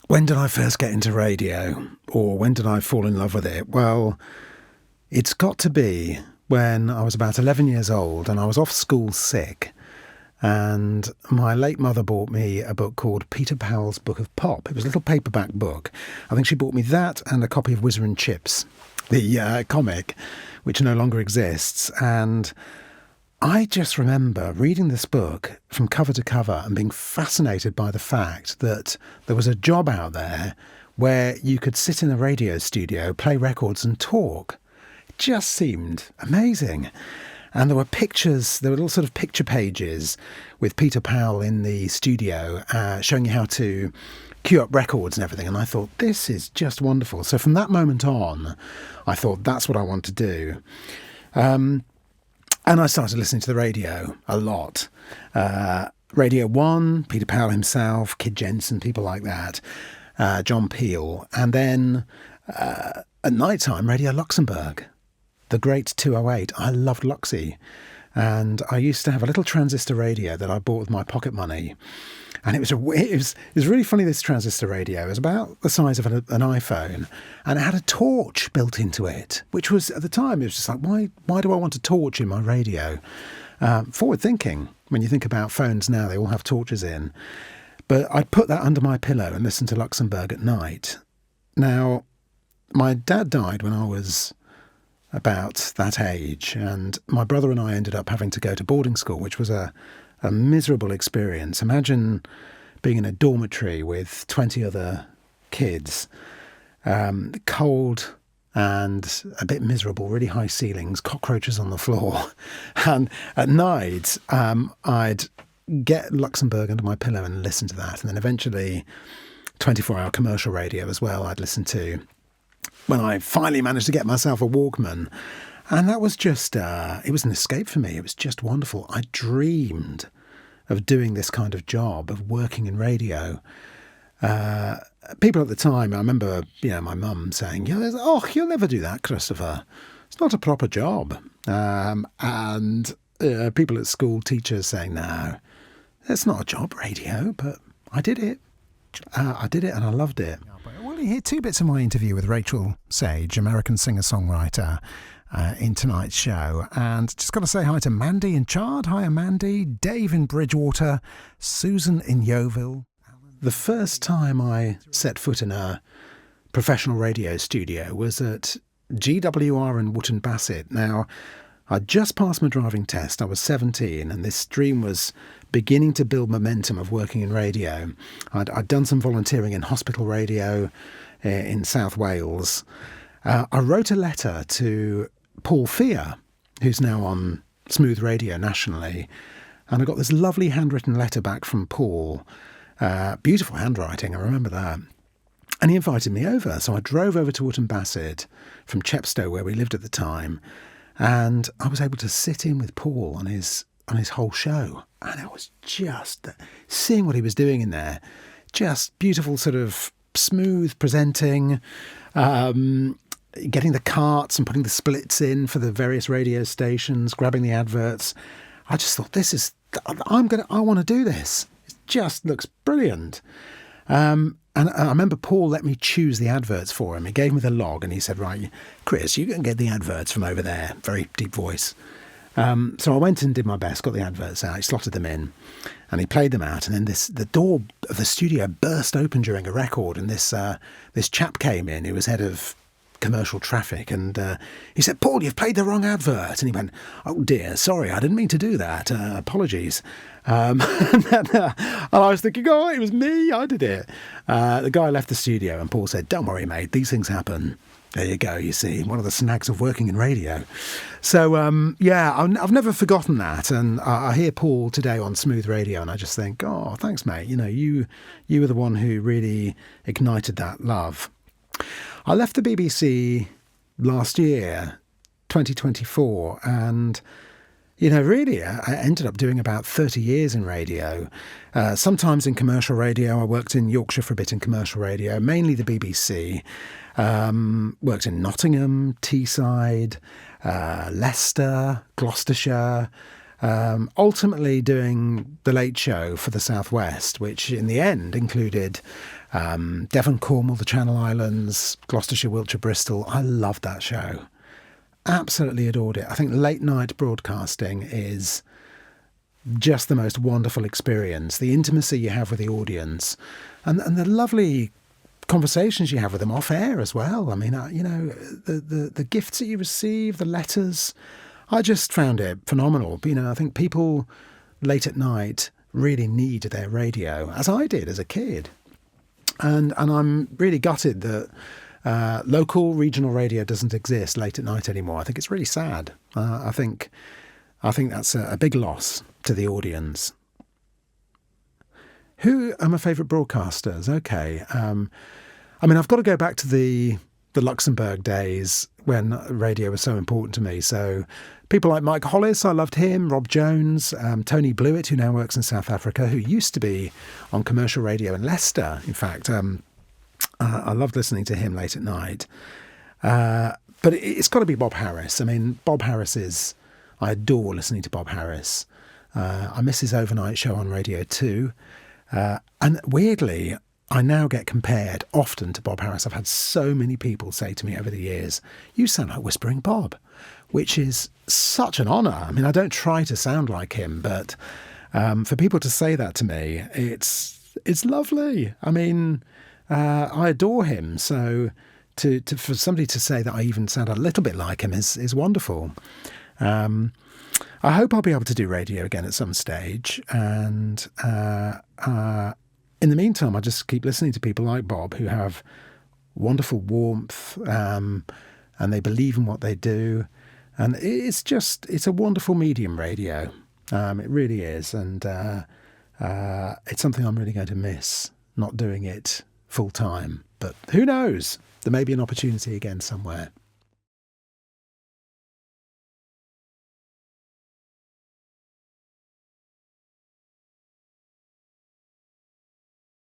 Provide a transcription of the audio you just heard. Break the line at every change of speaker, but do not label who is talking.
When did I first get into radio, or when did I fall in love with it? Well, it's got to be when I was about 11 years old and I was off school sick, and my late mother bought me a book called Peter Powell's Book of Pop. It was a little paperback book. I think she bought me that and a copy of Whizzer and Chips, the comic, which no longer exists. And I just remember reading this book from cover to cover and being fascinated by the fact that there was a job out there where you could sit in a radio studio, play records and talk. It just seemed amazing. And there were pictures, there were little sort of picture pages with Peter Powell in the studio showing you how to cue up records and everything. And I thought, this is just wonderful. So from that moment on, I thought, that's what I want to do. And I started listening to the radio a lot. Radio 1, Peter Powell himself, Kid Jensen, people like that, John Peel. And then at night time, Radio Luxembourg, the great 208. I loved Luxy. And I used to have a little transistor radio that I bought with my pocket money. And it was really funny, this transistor radio. It was about the size of an iPhone, and it had a torch built into it, which was, at the time, it was just like, why do I want a torch in my radio? Forward thinking. When you think about phones now, they all have torches in. But I'd put that under my pillow and listen to Luxembourg at night. Now, my dad died when I was about that age, and my brother and I ended up having to go to boarding school, which was a miserable experience. Imagine being in a dormitory with 20 other kids, cold and a bit miserable, really high ceilings, cockroaches on the floor. And at night, I'd get Luxembourg under my pillow and listen to that. And then eventually 24-hour commercial radio as well I'd listen to, when I finally managed to get myself a Walkman. And that was just, it was an escape for me. It was just wonderful. I dreamed of doing this kind of job, of working in radio. People at the time, I remember, my mum saying, you'll never do that, Christopher. It's not a proper job. And people at school, teachers saying, no, it's not a job, radio, but I did it. I did it and I loved it. Well, you hear two bits of my interview with Rachel Sage, American singer-songwriter, in tonight's show. And just got to say hi to Mandy in Chard. Hi, Mandy. Dave in Bridgewater. Susan in Yeovil. The first time I set foot in a professional radio studio was at GWR in Wootton Bassett. Now, I'd just passed my driving test. I was 17, and this dream was beginning to build momentum of working in radio. I'd done some volunteering in hospital radio in South Wales. I wrote a letter to Paul Fear, who's now on Smooth Radio nationally, and I got this lovely handwritten letter back from Paul. Beautiful handwriting, I remember that. And he invited me over. So I drove over to Wootton Bassett from Chepstow, where we lived at the time, and I was able to sit in with Paul on his whole show. And I was just seeing what he was doing in there. Just beautiful, sort of smooth presenting, getting the carts and putting the splits in for the various radio stations, grabbing the adverts. I just thought, I want to do this. It just looks brilliant. And I remember Paul let me choose the adverts for him. He gave me the log and he said, right, Chris, you can get the adverts from over there. Very deep voice. So I went and did my best, got the adverts out, he slotted them in, and he played them out. And then the door of the studio burst open during a record, and this chap came in who was head of commercial traffic, and he said, Paul, you've played the wrong advert. And he went, oh dear, sorry, I didn't mean to do that, apologies. And I was thinking, oh, it was me, I did it. The guy left the studio and Paul said, don't worry, mate, these things happen. There you go, you see, one of the snags of working in radio. So, I've never forgotten that. And I hear Paul today on Smooth Radio and I just think, oh, thanks, mate. You were the one who really ignited that love. I left the BBC last year, 2024, and, really, I ended up doing about 30 years in radio. Sometimes in commercial radio. I worked in Yorkshire for a bit in commercial radio, mainly the BBC. Worked in Nottingham, Teesside, Leicester, Gloucestershire, ultimately doing The Late Show for the South West, which in the end included Devon, Cornwall, the Channel Islands, Gloucestershire, Wiltshire, Bristol. I loved that show. Absolutely adored it. I think late night broadcasting is just the most wonderful experience. The intimacy you have with the audience and the lovely conversations you have with them off air as well. I mean, the gifts that you receive, the letters, I just found it phenomenal. I think people late at night really need their radio, as I did as a kid. And I'm really gutted that local regional radio doesn't exist late at night anymore. I think it's really sad. I think that's a big loss to the audience. Who are my favourite broadcasters? Okay. I've got to go back to the Luxembourg days when radio was so important to me. So people like Mike Hollis, I loved him, Rob Jones, Tony Blewett, who now works in South Africa, who used to be on commercial radio in Leicester. In fact, I loved listening to him late at night. But it's got to be Bob Harris. I mean, I adore listening to Bob Harris. I miss his overnight show on Radio 2. And weirdly, I now get compared often to Bob Harris. I've had so many people say to me over the years, "You sound like Whispering Bob," which is such an honour. I mean, I don't try to sound like him, but for people to say that to me, it's lovely. I mean, I adore him. So for somebody to say that I even sound a little bit like him is wonderful. I hope I'll be able to do radio again at some stage. And in the meantime, I just keep listening to people like Bob who have wonderful warmth and they believe in what they do. And it's a wonderful medium, radio. It really is. And it's something I'm really going to miss, not doing it full time. But who knows? There may be an opportunity again somewhere.